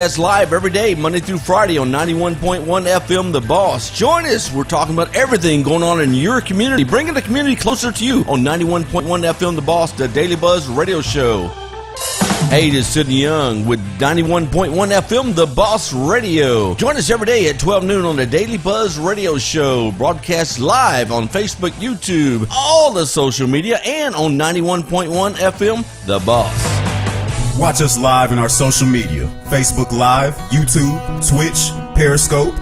That's live every day, Monday through Friday on 91.1 FM The Boss. Join us. We're talking about everything going on in your community, bringing the community closer to you on 91.1 FM The Boss, the Daily Buzz radio show. Hey, this is Sidney Young with 91.1 FM The Boss Radio. Join us every day at 12 noon on the Daily Buzz radio show, broadcast live on Facebook, YouTube, all the social media, and on 91.1 FM The Boss. Watch us live in our social media, Facebook Live, YouTube, Twitch, Periscope,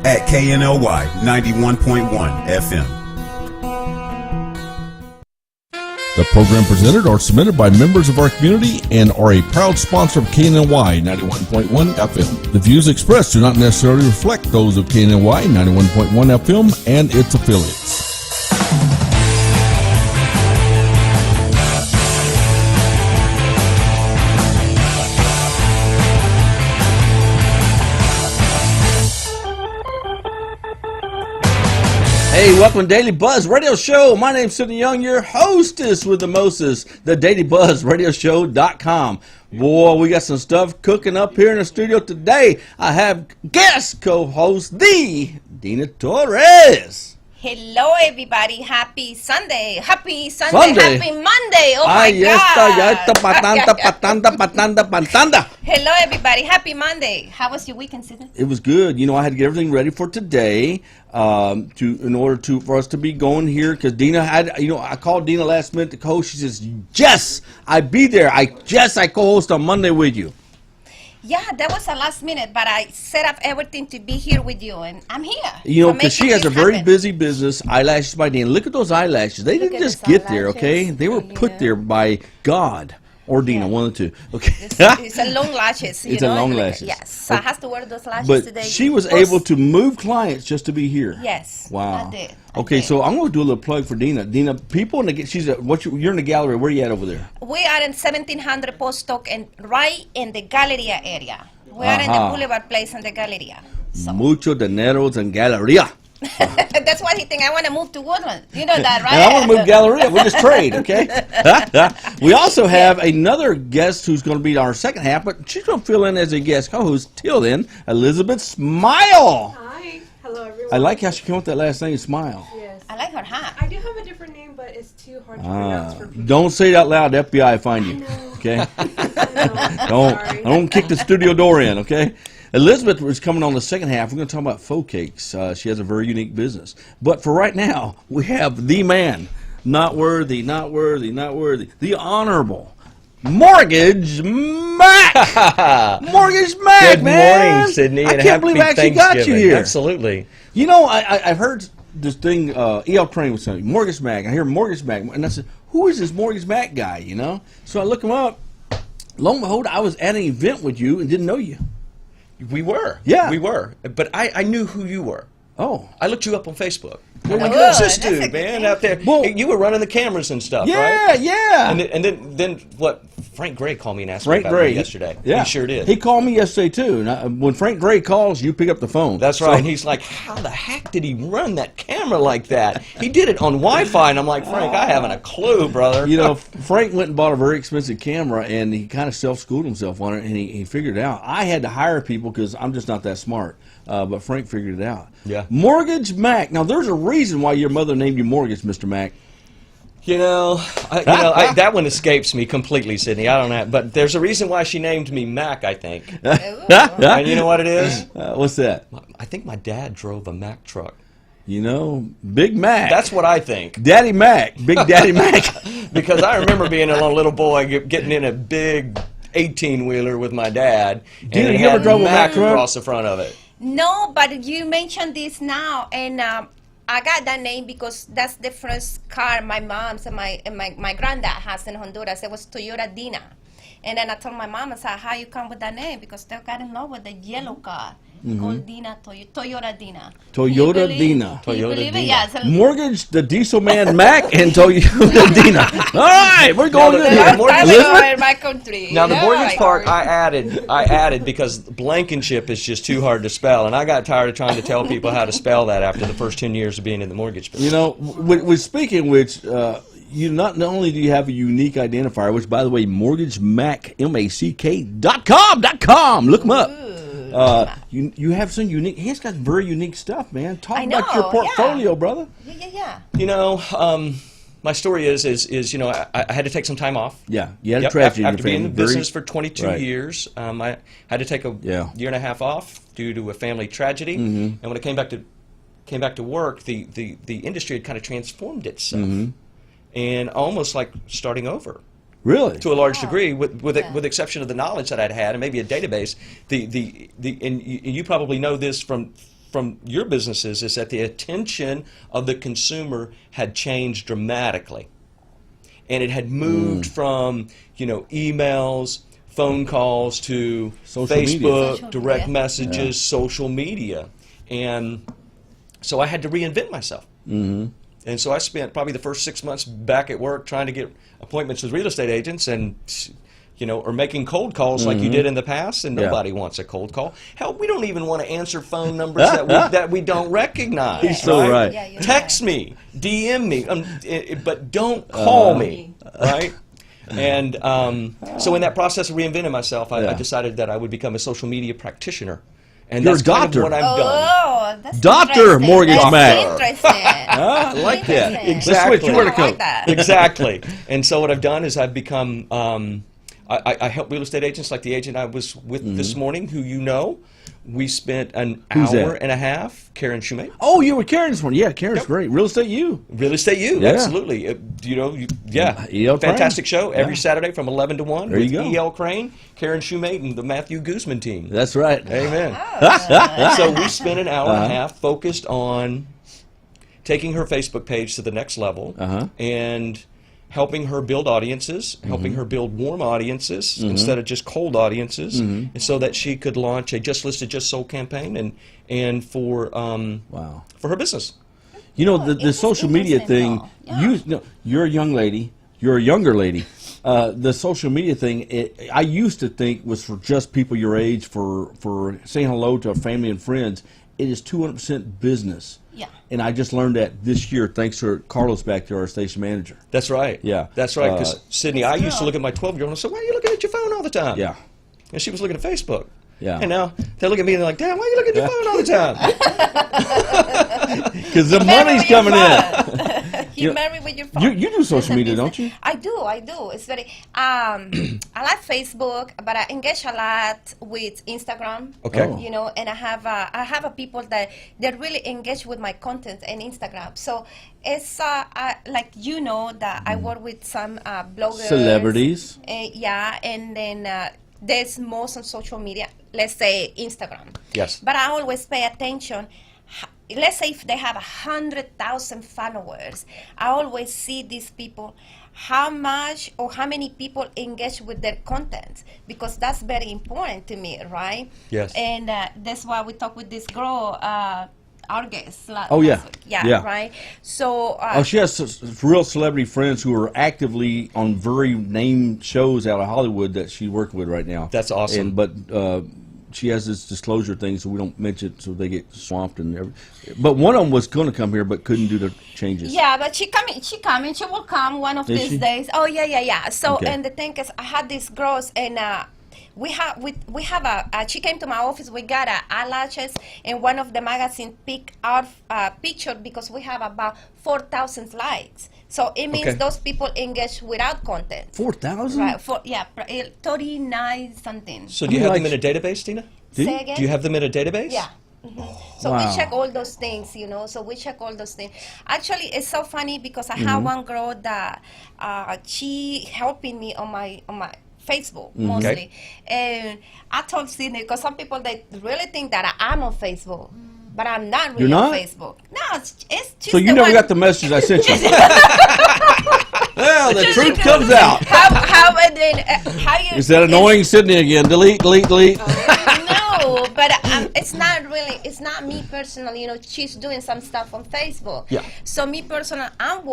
at KNLY 91.1 FM. The program presented or submitted by members of our community and are a proud sponsor of KNLY 91.1 FM. The views expressed do not necessarily reflect those of KNLY 91.1 FM and its affiliates. Hey, welcome to Daily Buzz Radio Show. My name's Sidney Young, your hostess with the Moses, the DailyBuzzRadioShow.com. Boy, we got some stuff cooking up here in the studio today. I have guest co-host, the Dina Torres. Hello, everybody. Happy Sunday. Happy Sunday. Happy Monday. Oh, my God. Hello, everybody. Happy Monday. How was your weekend, Sidney? It was good. You know, I had to get everything ready for today for us to be going here, because Dina had, I called Dina last minute to co-host. She says, Jess, I'd be there. I co-host on Monday with you. Yeah, that was a last minute, but I set up everything to be here with you, and I'm here. You know, because she has a very busy business. Eyelashes by Dina. Look at those eyelashes. They didn't just get there, okay? They were put there by God. Or Dina, one of the two. Okay. It's a long lashes. It's a long lashes. Yes. So I have to wear those lashes but today. But she was able to move clients just to be here. Yes. Wow. I did. Okay, so I'm going to do a little plug for Dina. Dina, people in the you're in the gallery. Where are you at over there? We are in 1700 Postoc and right in the Galleria area. We are in the Boulevard Place in the Galleria. So. Mucho dineros en Galleria. That's why he think I want to move to Woodland. You know that, right? And I want to move Galleria. We'll just trade, okay? We also have another guest who's going to be our second half, but she's going to fill in as a guest co-host. Till then, Elizabeth Smile. Hi. Hello, everyone. I like how she came up with that last name, Smile. Yes. I like her hat. I do have a different name, but it's too hard to pronounce for people. Don't say it out loud. The FBI will find you. Okay? Don't kick the studio door in, okay? Elizabeth is coming on the second half. We're going to talk about faux cakes. She has a very unique business. But for right now, we have the man, not worthy, the Honorable Mortgage Mac. Mortgage Mac, Good man. morning, Sidney. I can't believe I actually got you here. Absolutely. You know, I've heard this thing, E.L. Crane was saying, Mortgage Mac. I hear Mortgage Mac. And I said, who is this Mortgage Mac guy, you know? So I look him up. Lo and behold, I was at an event with you and didn't know you. We were. Yeah. We were. But I knew who you were. Oh. I looked you up on Facebook. Oh, Like, who's this dude, man, out there? Well, you were running the cameras and stuff, yeah, right? Yeah, And then what? Frank Gray called me and asked me about you yesterday. Yeah. He sure did. He called me yesterday, too. Now, when Frank Gray calls, you pick up the phone. That's right. And he's like, how the heck did he run that camera like that? He did it on Wi-Fi, and I'm like, Frank, I haven't a clue, brother. You know, Frank went and bought a very expensive camera, and he kind of self-schooled himself on it, and he figured it out. I had to hire people because I'm just not that smart, but Frank figured it out. Yeah. Mortgage Mac. Now, there's a reason why your mother named you Mortgage, Mr. Mac. That one escapes me completely, Sidney. I don't know, but there's a reason why she named me Mac, I think. And you know what it is? What's that? I think my dad drove a Mack truck. You know, Big Mac. That's what I think. Daddy Mac. Big Daddy Mac. Because I remember being a little boy getting in a big 18-wheeler with my dad, and Dina, he you ever had drove a Mac Mack truck? across the front of it. No, but you mentioned this now, and I got that name because that's the first car my mom's and my granddad has in Honduras. It was Toyota Dina. And then I told my mom, I said, how you come with that name? Because they got in love with the yellow car called Dina, Toyota Dina. Toyota Dina. Can you Toyota believe Dina. it? Yeah, Mortgage, the Diesel Man Mac, and Toyota Dina. All right, we're going good the here. mortgage- in my country. Now the Yeah, mortgage like- part I added because Blankenship is just too hard to spell, and I got tired of trying to tell people how to spell that after the first 10 years of being in the mortgage business. You know, with speaking which, you not only do you have a unique identifier, which by the way, MortgageMack, MACK.com. Look them up. You have some unique. He's got very unique stuff, man. Talk about your portfolio, brother. Yeah. You know, my story is you know, I had to take some time off. Yeah, you had a tragedy after being in the family. business for 22 years. I had to take a year and a half off due to a family tragedy. And when I came back to work, the industry had kind of transformed itself, and almost like starting over. Really? To a large degree, with the exception of the knowledge that I'd had and maybe a database. And you probably know this from your businesses, is that the attention of the consumer had changed dramatically, and it had moved from, you know, emails, phone calls to Social Facebook, media. direct messages, social media, and so I had to reinvent myself. And so I spent probably the first 6 months back at work trying to get appointments with real estate agents, and, you know, or making cold calls like you did in the past, and nobody wants a cold call. Hell, we don't even want to answer phone numbers that we don't recognize. He's so right. Yeah, you're Text me, DM me, but don't call me, right? And so in that process of reinventing myself, I decided that I would become a social media practitioner. And You're that's a doctor. kind of what I've done. Oh, that's Doctor interesting. Mortgage That's Mac. interesting. I like that. Interesting. Exactly. Let's switch. You wear the I coat. like that. Exactly. And so what I've done is I've become, I help real estate agents like the agent I was with this morning, who you know. We spent an Who's hour that? and a half, Karen Shoemate. Oh, you were Karen this morning. Yeah, Karen's great. Real Estate You. Real Estate You, Yeah. absolutely. You know, E.L. Crane. fantastic show every Yeah. Saturday from 11 to 1 There with you go. E.L. Crane, Karen Shoemate, and the Matthew Guzman team. That's right. Amen. So we spent an hour and a half focused on taking her Facebook page to the next level and helping her build audiences, helping her build warm audiences instead of just cold audiences, and so that she could launch a Just Listed, Just Sold campaign and for her business. You know, the it's social media interesting thing, though. Yeah. you're a young lady, you're a younger lady. The social media thing, I used to think was for just people your age, for saying hello to family and friends. It is 200% business. Yeah. And I just learned that this year, thanks to Carlos back there, our station manager. That's right. Yeah. That's right. Because Sydney, I used to look at my 12-year-old and say, "Why are you looking at your phone all the time?" Yeah. And she was looking at Facebook. Yeah. And now they look at me and they're like, "Damn, why are you looking at your phone all the time?" Because the money's coming in. You married with your phone. You do social media, don't you? I do. It's very. I like Facebook, but I engage a lot with Instagram. Okay. Oh. You know, and I have a people that really engage with my content and Instagram. So it's like, you know, that I work with some bloggers, Celebrities. Yeah, and then there's most on social media. Let's say Instagram. Yes. But I always pay attention. Let's say if they have 100,000 followers, I always see these people, how much or how many people engage with their content, because that's very important to me, right? Yes. And that's why we talk with this girl, our guest. Oh, yeah. Yeah, right? So. Oh, she has real celebrity friends who are actively on very named shows out of Hollywood that she works with right now. That's awesome. But she has this disclosure thing, so we don't mention it, so they get swamped and everything. But one of them was going to come here, but couldn't do the changes. Yeah, but she will come one of these she? days. Oh, yeah. So, Okay. and the thing is, I had these girls, and we have she came to my office. We got eyelashes, and one of the magazine picked our picture because we have about 4,000 likes. So it means those people engage without content. 4,000? Right? 39 something. So do you have them in a database, Tina? Say again? Do you have them in a database? Yeah. So Wow. we check all those things, you know. So we check all those things. Actually, it's so funny because I have one girl that she helping me on my Facebook mostly, and I told Sydney, because some people, they really think that I'm on Facebook, but I'm not really You're not? on Facebook. No, it's just So you the never one- got the message I sent you? Well, the truth comes out. How and then how you? Is that annoying Sydney again? Delete. No, but it's not really. It's not me personally. You know, she's doing some stuff on Facebook. Yeah. So me personally, I'm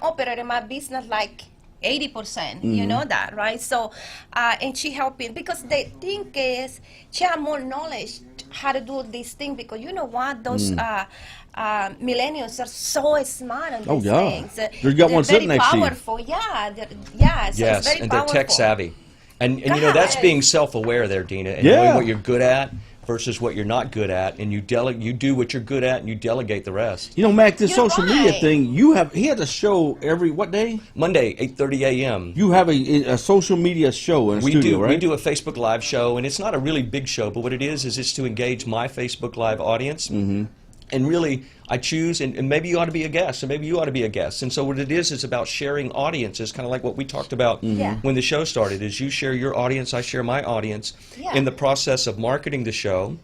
operating my business like 80%. You know that, right? So, and she helping, because the thing is, she have more knowledge how to do this thing, because you know what, those millennials are so smart on these things. They've got one sitting very next to you. powerful. Yeah, so Yes, it's very and powerful. they're tech savvy. And you know, that's being self-aware there, Dina, and knowing what you're good at versus what you're not good at, and you do what you're good at, and you delegate the rest. You know, Mac, this You're social media right. thing, he had a show every, what day? Monday, 8:30 a.m. You have a social media show in the studio, right? We do a Facebook Live show, and it's not a really big show, but what it is it's to engage my Facebook Live audience. Mm-hmm. And really, I choose, and maybe you ought to be a guest, and maybe you ought to be a guest. And so what it is about sharing audiences, kind of like what we talked about when the show started, is you share your audience, I share my audience in the process of marketing the show,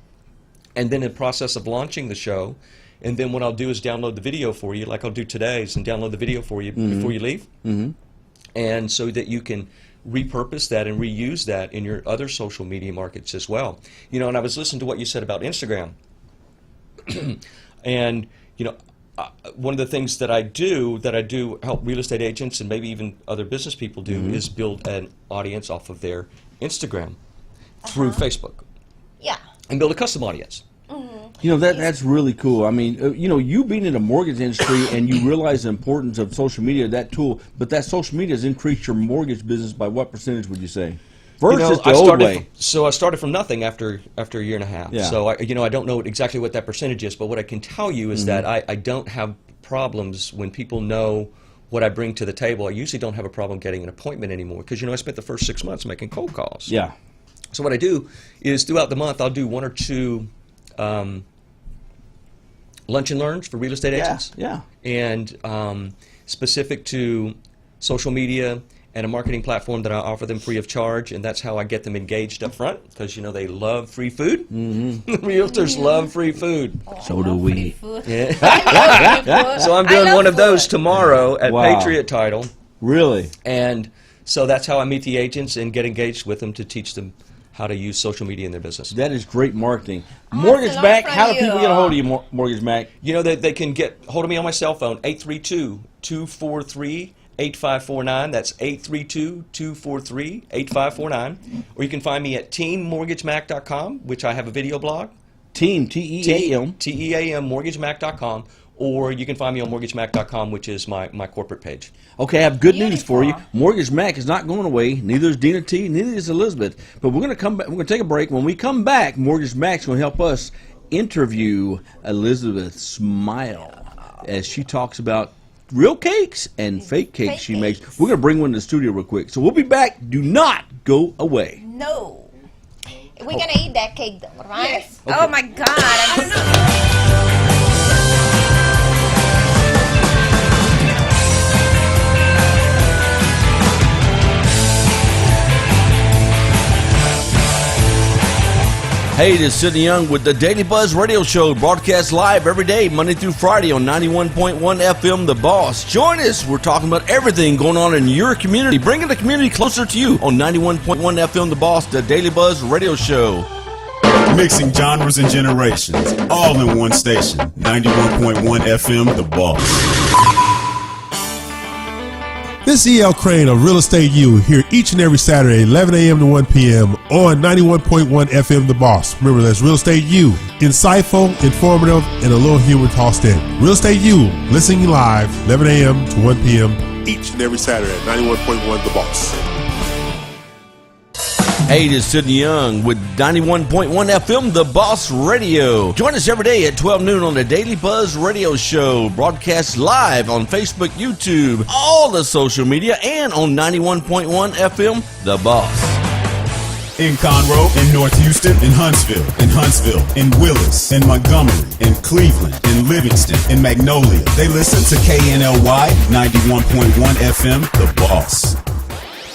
and then in the process of launching the show. And then what I'll do is download the video for you, like I'll do today, and download the video for you before you leave. Mm-hmm. And so that you can repurpose that and reuse that in your other social media markets as well. You know, and I was listening to what you said about Instagram. And you know, one of the things that I do help real estate agents and maybe even other business people do is build an audience off of their Instagram through Facebook. Yeah. And build a custom audience. You know, that's really cool. I mean, you know, you being in the mortgage industry and you realize the importance of social media, that tool, but that social media has increased your mortgage business by what percentage would you say? Versus the old way. So I started from nothing after a year and a half. Yeah. So I don't know exactly what that percentage is, but what I can tell you is that I don't have problems when people know what I bring to the table. I usually don't have a problem getting an appointment anymore because, you know, I spent the first 6 months making cold calls. Yeah. So what I do is throughout the month I'll do 1 or 2 lunch and learns for real estate agents. Yeah. And specific to social media and a marketing platform that I offer them free of charge, and that's how I get them engaged up front, because you know they love free food. Mm-hmm. Realtors love free food. So do we. Yeah. So I'm doing one of those tomorrow at Patriot Title. Really? And so that's how I meet the agents and get engaged with them to teach them how to use social media in their business. That is great marketing. Mortgage Mac, how do people get a hold of you, Mortgage Mac? You know, they can get hold of me on my cell phone, 832-243-8549. That's 832-243-8549. Or you can find me at teammortgagemac.com, which I have a video blog. Team, T-E-A-M. T-E-A-M, mortgagemac.com. Or you can find me on mortgagemac.com, which is my corporate page. Okay, I have good news for you. Mortgage Mac is not going away. Neither is Dina T. Neither is Elizabeth. But we're going to come back. We're going to take a break. When we come back, Mortgage Mac's going to help us interview Elizabeth Smile as she talks about real cakes and fake cakes she makes. We're going to bring one to the studio real quick. So we'll be back. Do not go away. No. We're going to eat that cake, though, right? Yes. Okay. Oh, my God. Hey, this is Sidney Young with the Daily Buzz Radio Show, broadcast live every day, Monday through Friday on 91.1 FM, The Boss. Join us. We're talking about everything going on in your community, bringing the community closer to you on 91.1 FM, The Boss, the Daily Buzz Radio Show. Mixing genres and generations, all in one station, 91.1 FM, The Boss. This is E.L. Crane of Real Estate U here each and every Saturday, 11 a.m. to 1 p.m. on 91.1 FM The Boss. Remember, that's Real Estate U. Insightful, informative, and a little humor tossed in. Real Estate U, listening live, 11 a.m. to 1 p.m. each and every Saturday at 91.1 The Boss. Hey, this is Sidney Young with 91.1 FM, The Boss Radio. Join us every day at 12 noon on the Daily Buzz Radio Show, broadcast live on Facebook, YouTube, all the social media, and on 91.1 FM, The Boss. In Conroe, in North Houston, in Huntsville, in Willis, in Montgomery, in Cleveland, in Livingston, in Magnolia. They listen to KNLY 91.1 FM, The Boss.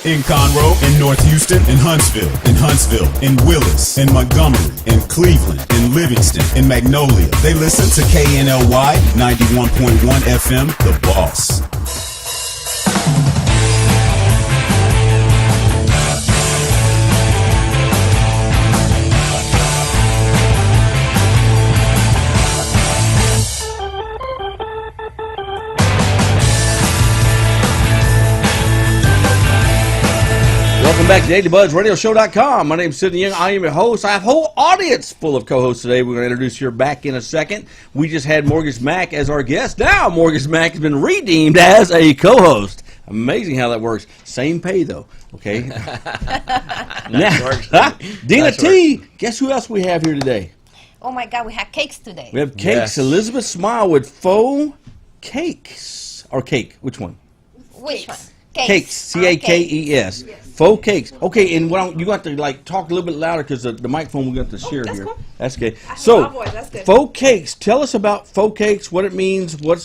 In Conroe, in North Houston, in Huntsville, in Willis, in Montgomery, in Cleveland, in Livingston, in Magnolia. They listen to KNLY 91.1 FM, The Boss. Welcome Welcome back to DailyBuzzRadioShow.com. My name is Sidney Young. I am your host. I have a whole audience full of co-hosts today. We're going to introduce you back in a second. We just had Mortgage Mac as our guest. Now Mortgage Mac has been redeemed as a co-host. Amazing how that works. Same pay, though. Okay. Now, Dina T, guess who else we have here today? Oh my God, we have cakes today. We have cakes. Yes. Elizabeth Smile with faux cakes. Or cake. Which one? Which one? Cakes. C-A-K-E-S. Faux cakes. Okay, and you got to like talk a little bit louder because the microphone we got to share that's here. cool. That's okay. I So, have my voice, that's good. faux cakes. Tell us about faux cakes. What it means. What?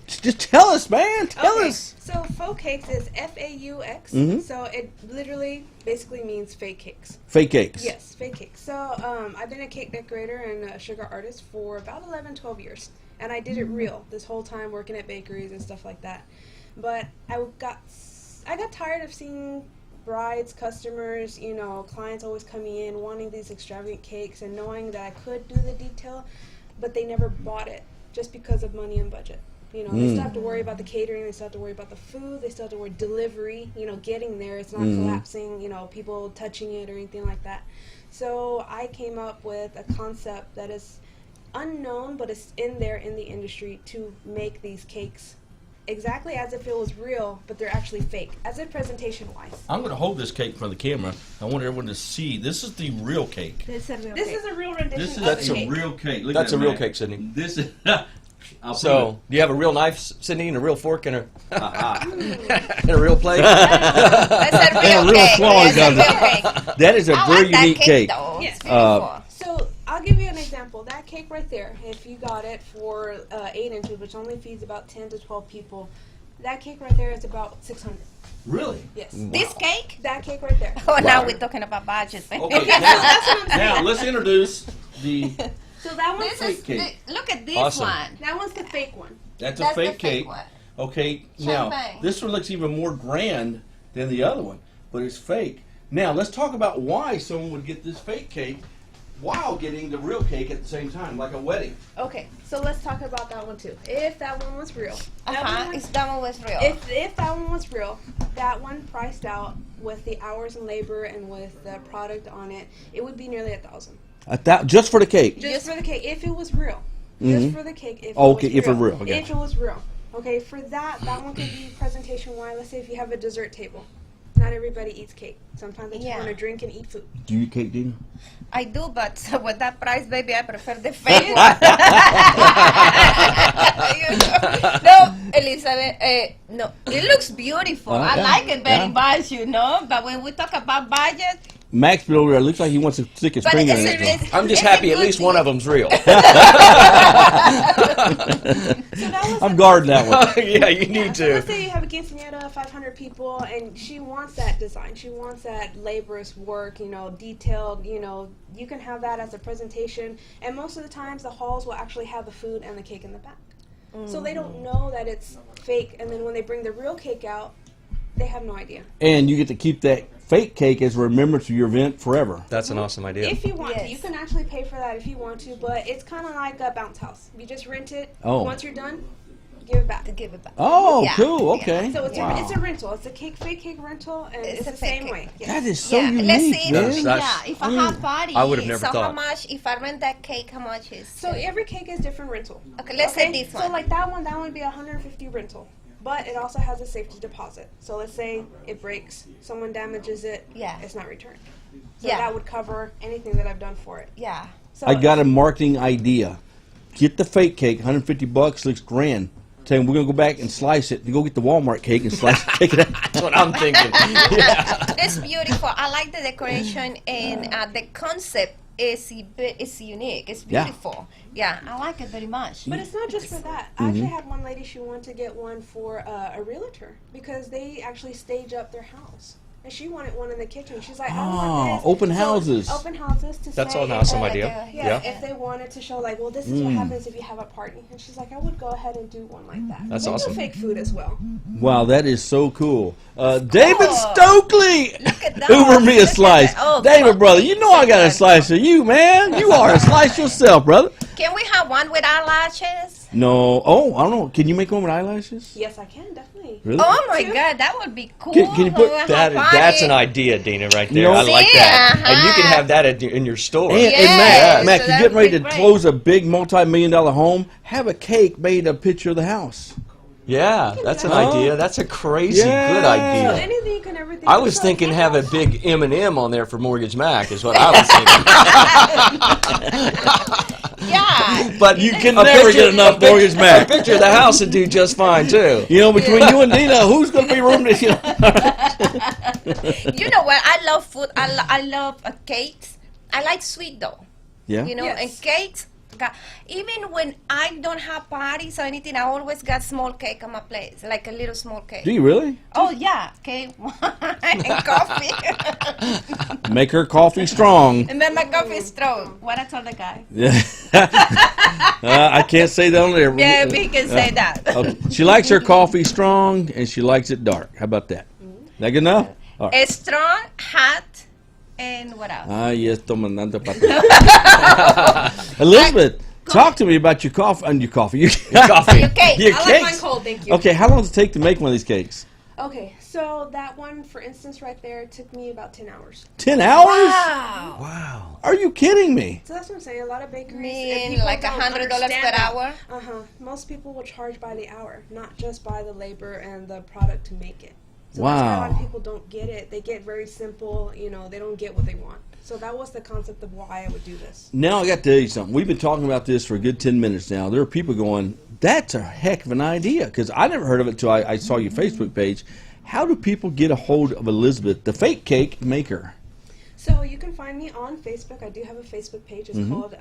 Just tell us, man. Tell Okay, us. So faux cakes is F-A-U-X. Mhm. So it literally basically means fake cakes. Fake cakes. Yes, fake cakes. So I've been a cake decorator and a sugar artist for about 11, 12 years. And I did it real this whole time working at bakeries and stuff like that. But I got tired of seeing brides, customers, clients always coming in wanting these extravagant cakes and knowing that I could do the detail, but they never bought it just because of money and budget. They still have to worry about the catering, they still have to worry about the food, they still have to worry delivery, getting there, it's not collapsing, people touching it or anything like that. So I came up with a concept that is unknown, but it's in there in the industry to make these cakes exactly as if it was real, but they're actually fake, as if presentation-wise. I'm going to hold this cake for the camera. I want everyone to see. This is the real cake. This is a real rendition This is of That's the a cake. real cake. Look That's at a that, real man. cake, Sydney. This is. So, do you have a real knife, Sydney, and a real fork and and a real plate? That's a real real cake. quality That's a real comes cake. that is a I very like that unique cake. though. Yes. It's beautiful. So I'll give you an example. That cake right there, if you got it for 8 inches, which only feeds about 10 to 12 people, that cake right there is about 600. Really? Yes. This cake? That cake right there. Oh, now we're talking about budget. Okay. Okay, so that's what I'm saying. Now let's introduce the. So that one's This Fake is cake. look at this Awesome. one. that one's the fake one. That's That's a fake the cake. fake one. Okay. Now Champagne. this one looks even more grand than the other one, but it's fake. Now let's talk about why someone would get this fake cake while getting the real cake at the same time, like a wedding. Okay, so let's talk about that one too. If that one was real. That one- That one was real. If that one was real, that one priced out with the hours and labor and with the product on it, it would be nearly $1,000. Just for the cake. Just for the cake, if it was real. Mhm. Just for the cake, if Okay, it was if it's real, I If gotcha. it was real. Okay, for that one could be presentation-wise. Let's say if you have a dessert table. Not everybody eats cake. Sometimes they just Yeah. want to drink and eat food. Do you eat cake, Dina? I do, but with that price, baby, I prefer the fake one. No, Elizabeth, no, it looks beautiful. I yeah, like it very yeah. much, But when we talk about budget, Max over there looks like he wants to stick his but finger in it's, it. it's, I'm just it's happy a at good least one of them's real. So that was I'm guarding that one. Yeah, you need So to. let's say you have a quinceañera, 500 people, and she wants that design. She wants that laborious work, detailed, you can have that as a presentation. And most of the times the halls will actually have the food and the cake in the back. So they don't know that it's fake, and then when they bring the real cake out, they have no idea. And you get to keep that fake cake as a remembrance of your event forever. That's an awesome idea. If you want to, Yes. you can actually pay for that if you want to, but it's kind of like a bounce house. You just rent it. Oh. Once you're done, give it back. to give it back. Oh, Yeah, cool. yeah. Okay. So it's, Wow. it's a rental. It's a fake cake rental, and It's it's a the fake same cake. way. Yes. That is so Yeah, unique. let's see. man. If I have party, I would have never so how thought. much? If I rent that cake, how much is? So every cake is different rental. Okay, let's say this So one. like that one would be 150 rental, but it also has a safety deposit. So let's say it breaks, someone damages it, Yeah. it's not returned. So Yeah. that would cover anything that I've done for it. Yeah. So I got a marketing idea. Get the fake cake, $150, looks grand. Tell him we're gonna go back and slice it. You go get the Walmart cake and slice it, take it out. That's what I'm thinking. Yeah. It's beautiful. I like the decoration and the concept is unique. It's Yeah. beautiful. Yeah, I like it very much. But it's not just for that. I actually had one lady, she wanted to get one for a realtor because they actually stage up their house. And she wanted one in the kitchen. She's like, I want this. open So, houses. Open houses to That's say an awesome if, idea. Yeah, Yeah. if they wanted to show like, well, this is what happens if you have a party. And she's like, I would go ahead and do one like that. That's They do awesome. fake food as well. Wow, that is so cool. David cool. Stokely, Look at that. Uber me a Look at slice. that. Oh, David, fuck. brother, you know I got a slice of you, man. You are a slice yourself, brother. Can we have one with eyelashes? No. Oh, I don't know. Can you make one with eyelashes? Yes, I can, definitely. Really? Oh my God, that would be cool. Can you put That's an idea, Dina, right there. You know- I like that. Yeah, And you can have that in your store. And Yes, Mac, so you're getting ready to that'd be great. close a big multi-million-dollar home. Have a cake made a picture of the house. Yeah, that's an Oh. idea. That's a crazy Yeah. good So idea. anything and everything. I was So thinking it have a helps. big M&M on there for Mortgage Mac is what I was thinking. Yeah. But You can a never picture- get enough a pic- Mortgage Mac. A picture of the house would do just fine too. You know, between you and Dina, who's going to be room to? You know what? I love food. I love cakes. I like sweet though. Yeah. You know, Yes. and cakes. Even when I don't have parties or anything, I always got small cake on my plate, like a little small cake. Do you really? Oh yeah, okay, and coffee. Make her coffee strong. And then my coffee is strong. What I told the guy. Yeah. I can't say that on there. Yeah, we can say that. Okay. She likes her coffee strong and she likes it dark. How about that? That good enough? All right. It's strong, hot, and what else? Ah, yes, tomando pata. Elizabeth, talk to me about your coffee and your coffee. Your Coffee. Your cake. Your I like cakes. mine cold, thank you. Okay, how long does it take to make one of these cakes? Okay, so that one, for instance, right there, took me about 10 hours. 10 hours? Wow. Wow. Are you kidding me? So that's what I'm saying. A lot of bakeries Mean people like don't $100 per understand that. hour? Most people will charge by the hour, not just by the labor and the product to make it. So Wow. that's why a lot of people don't get it. They get very simple. You know, they don't get what they want. So that was the concept of why I would do this. Now I got to tell you something. We've been talking about this for a good 10 minutes now. There are people going, that's a heck of an idea, because I never heard of it until I saw your Facebook page. How do people get a hold of Elizabeth, the fake cake maker? So you can find me on Facebook. I do have a Facebook page. It's called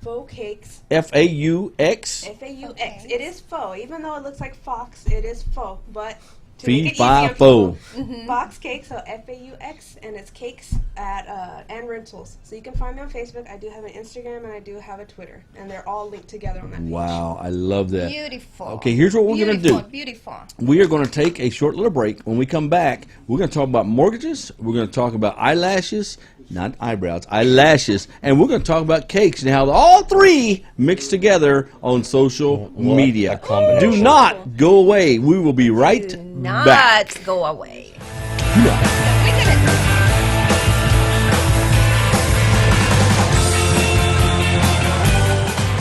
Faux Cakes. F-A-U-X? F-A-U-X. It is faux. Even though it looks like fox, it is faux. But to Fee, make it fi, easier, fo. Fox Cakes, so F-A-U-X, and it's cakes at and rentals. So you can find me on Facebook. I do have an Instagram and I do have a Twitter, and they're all linked together on that page. Wow, I love that. Beautiful. Okay, here's what we're going to do. Beautiful. We are going to take a short little break. When we come back, we're going to talk about mortgages. We're going to talk about eyelashes, not eyebrows, eyelashes, and we're going to talk about cakes and how all three mix together on social media. a combination. Do not go away. We will be right Not back. go away.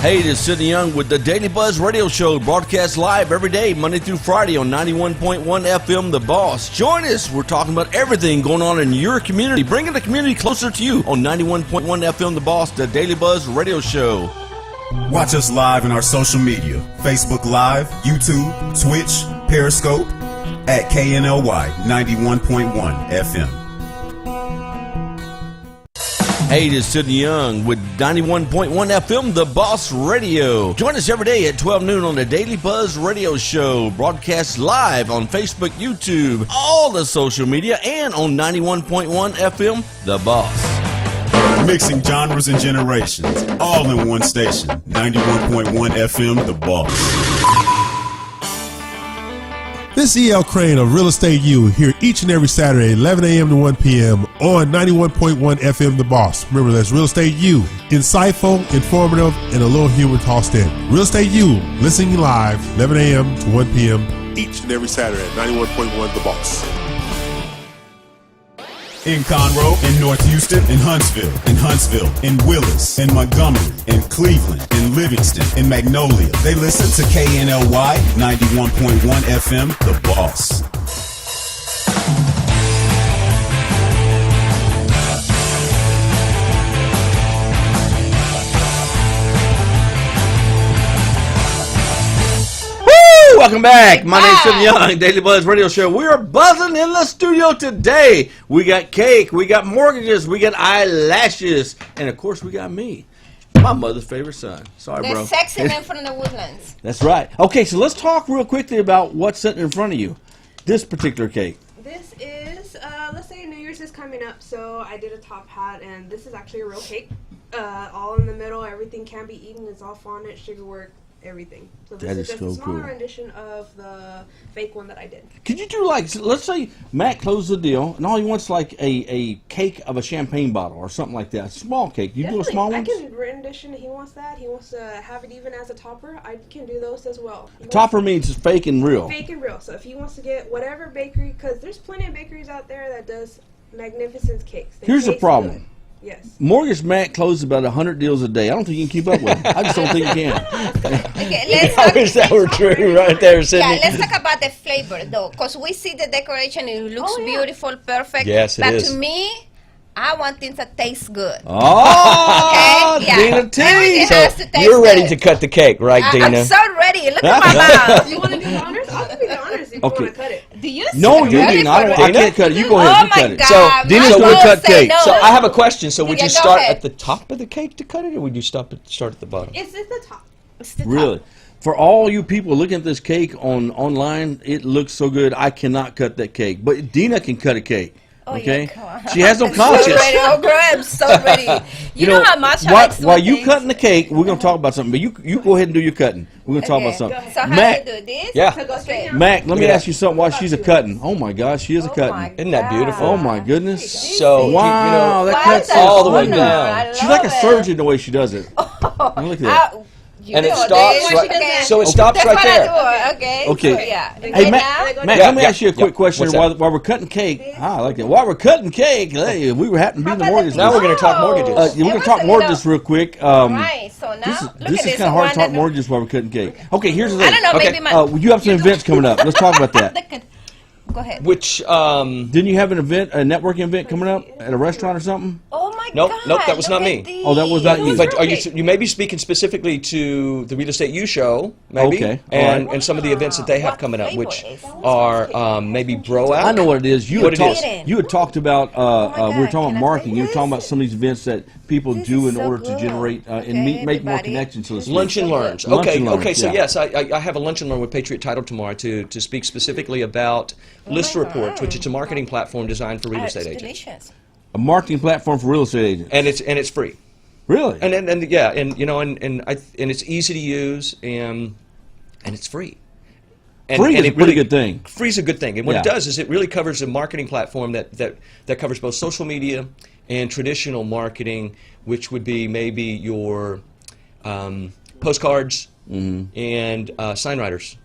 Hey, this is Sidney Young with the Daily Buzz Radio Show, broadcast live every day, Monday through Friday on 91.1 FM The Boss. Join us. We're talking about everything going on in your community, bringing the community closer to you on 91.1 FM The Boss, the Daily Buzz Radio Show. Watch us live in our social media, Facebook Live, YouTube, Twitch, Periscope, at KNLY 91.1 FM. Hey, this is Sidney Young with 91.1 FM, The Boss Radio. Join us every day at 12 noon on the Daily Buzz Radio Show, broadcast live on Facebook, YouTube, all the social media, and on 91.1 FM, The Boss. Mixing genres and generations, all in one station, 91.1 FM, The Boss. This is E.L. Crane of Real Estate U here each and every Saturday, 11 a.m. to 1 p.m. on 91.1 FM The Boss. Remember, that's Real Estate U. Insightful, informative, and a little humor tossed in. Real Estate U, listening live, 11 a.m. to 1 p.m. each and every Saturday at 91.1 The Boss. In Conroe, in North Houston, in Huntsville, in Willis, in Montgomery, in Cleveland, in Livingston, in Magnolia. They listen to KNLY 91.1 FM, The Boss. Welcome back. My name's Sidney Young, Daily Buzz Radio Show. We are buzzing in the studio today. We got cake, we got mortgages, we got eyelashes, and of course we got me, my mother's favorite son. Sorry, The bro. sexy man from the woodlands. That's right. Okay, so let's talk real quickly about what's sitting in front of you. This particular cake. This is, let's say New Year's is coming up, so I did a top hat, and this is actually a real cake. All in the middle, everything can be eaten. It's all fondant, sugar work, everything. So That this is just so a smaller cool. rendition of the fake one that I did. Could you do like, let's say Matt closes the deal, and all he wants like a cake of a champagne bottle or something like that, a small cake. You do a small I one. can rendition. He wants that. He wants to have it even as a topper. I can do those as well. Topper means it's fake and real. Fake and real. So if he wants to get whatever bakery, because there's plenty of bakeries out there that does magnificent cakes. They Here's the taste problem. good. Yes. Mortgage Matt closes about 100 deals a day. I don't think you can keep up with him. I just don't think you can. Okay, let's I talk, wish that were true right there, Sydney. yeah, let's talk about the flavor though, because we see the decoration, it looks Oh, yeah. beautiful, perfect. Yes, it but is. to me, I want things that taste good. Oh, Okay, yeah. Dina T. Everything So has to taste you're ready good. to cut the cake, right, Dina? I'm so ready. Look at my mouth. You want to do the honors? I'll give you the honors if you Okay. want to cut it. Do you No, see you ready Dina. I for don't. it? I can't cut it. You go ahead. Oh You my cut it. God. So, Dina's my gonna boss cut say cake. no. So I have a question. So would Yeah, you go start ahead. at the top of the cake to cut it, or would you start at the bottom? It's the top. It's the top. Really? For all you people looking at this cake online, it looks so good. I cannot cut that cake, but Dina can cut a cake. Oh, Okay, yeah, come on. she has no I'm so conscience. ready. Oh, girl, I'm so ready. You know how much I while, like sweet while you things. cutting the cake, we're gonna talk about something. But you go ahead and do your cutting. We're gonna talk about Okay. something. So how Mac, do you do this? Yeah. So go straight Okay. down. Mac, let me Look at ask you something while she's a cutting. Oh my gosh, she is a Oh cutting. my Isn't that beautiful? Oh my goodness. So Wow, that What cuts an all the way honor. down. I She's like a love it. surgeon the way she does it. Look at that. and it know stops this. right. Okay. So it stops That's right what there. I do. Okay. Okay. So, yeah. Hey, Okay, Matt, now? Matt, Yeah, let me yeah, ask you a quick yeah. question What's while, that? while we're cutting cake. I like that. While we're cutting cake, hey, we were happening to be in the mortgage. Now we're business. going to talk mortgages. We're It going to was talk a mortgages little- real quick. Right. So now, This look is at this. kind of hard to talk one mortgages while we're cutting cake. Okay, here's the thing. I don't know. Okay. Maybe my. You have some events coming up. Let's talk about that. Go ahead. Which Didn't you have an event, a networking event coming up at a restaurant or something? Oh my Nope, God. nope, that was look not at me. these. Oh, that was not you. But are you may be speaking specifically to the Real Estate U show, maybe, Okay, all and right. and some of the events that they have What coming up, flavor which is that? are maybe Bro Out. I know what it is. You What had it talked. is. You had talked about. my we were God, talking can about I marketing. say You were talking about this? some of these events that people This do is in so order to good. generate and Okay, make more everybody. connections. So to speak. Lunch and Learns. Lunch Okay, and Learns, okay. So yeah. yes, I have a lunch and learn with Patriot Title tomorrow to speak specifically about List Reports, which is a marketing platform designed for real estate It's agents, delicious. A marketing platform for real estate agents. and it's free. Really? And yeah, and you know, and it's easy to use, and it's free. And, Free and is a it pretty good thing. Free is a good thing, and what it Yeah. does is it really covers a marketing platform that covers both social media and traditional marketing, which would be maybe your postcards and sign writers.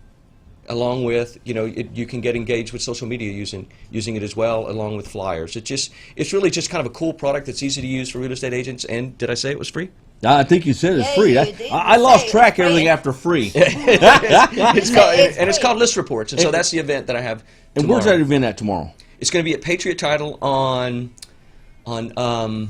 Along with, you know, you can get engaged with social media using it as well, along with flyers. It's really just kind of a cool product that's easy to use for real estate agents. And did I say it was free? I think you said it's Yeah, free. you did. I You lost say track it's of everything free. after free. It's called, It's and it's free. called List Reports, and so that's the event that I have And tomorrow. where's that event at tomorrow? It's going to be at Patriot Title on ITN.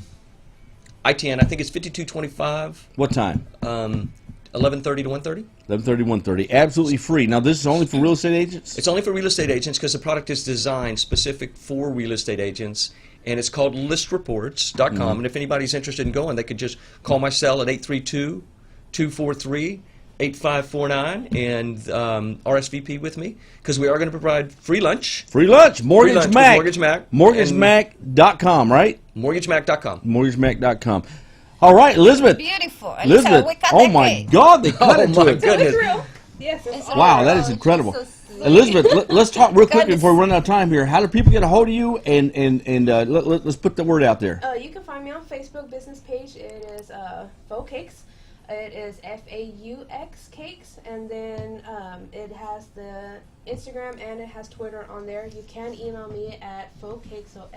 I think it's 5225, What time? 11:30 to 1:30. 11:30, 1:30. Absolutely free. Now this is only for real estate agents. It's only for real estate agents because the product is designed specific for real estate agents, and it's called listreports.com. Mm-hmm. And if anybody's interested in going, they could just call my cell at 832-243-8549 and RSVP with me, because we are going to provide free lunch. Free lunch. Mortgage lunch with Mac. Mortgage Mac. MortgageMac.com, right? MortgageMac.com. MortgageMac.com. All right, Elizabeth. Beautiful. Elizabeth. we cut Oh the my cake. God, they cut Oh it to my it. goodness. It's real. Yes, it's all Wow, real. that is incredible. she's so sweet. Elizabeth, let's talk real quickly Goodness. before we run out of time here. How do people get a hold of you? And let's put the word out there. You can find me on Facebook business page. It is Faux Cakes. It is FAUX Cakes, and then it has the Instagram and it has Twitter on there. You can email me at FAUXCakes, so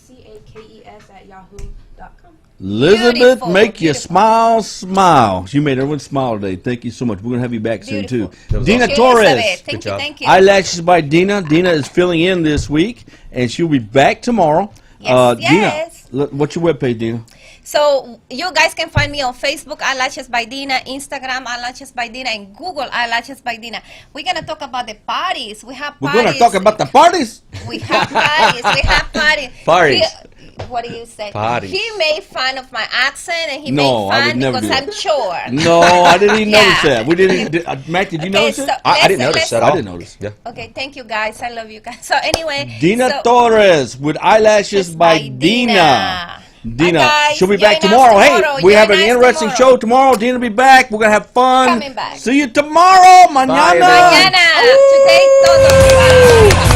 FAUXCAKES at yahoo.com. Elizabeth, Beautiful, make you beautiful. smile. You made everyone smile today. Thank you so much. We're going to have you back soon, too. Beautiful. Dina Thank you, Torres. Elizabeth. Thank Good you, job. thank you. Eyelashes by Dina. Dina is filling in this week, and she'll be back tomorrow. Yes, yes. Dina, what's your webpage, Dina? So you guys can find me on Facebook, Eyelashes by Dina, Instagram, Eyelashes by Dina, and Google Eyelashes by Dina. We're gonna talk about the parties. We have We're parties. going to talk about the parties. We have parties. We have parties. Parties. What do you say? Parties. He made fun of my accent, and he No, made I would fun never because do I'm that. short. No, I didn't even Yeah. notice that. We didn't. Mac, did you Okay, notice so it? I didn't notice let's- that. I didn't notice. Yeah. Okay, thank you guys. I love you guys. So anyway, Dina so, Torres with Eyelashes by by Dina. Dina. Dina, guys. she'll be Join back us tomorrow. Hey, tomorrow. we have Join an us interesting tomorrow. show tomorrow. Dina will be back. We're going to have fun. Coming back. See you tomorrow. Mañana. everyone. Mañana. Today todo. Wow.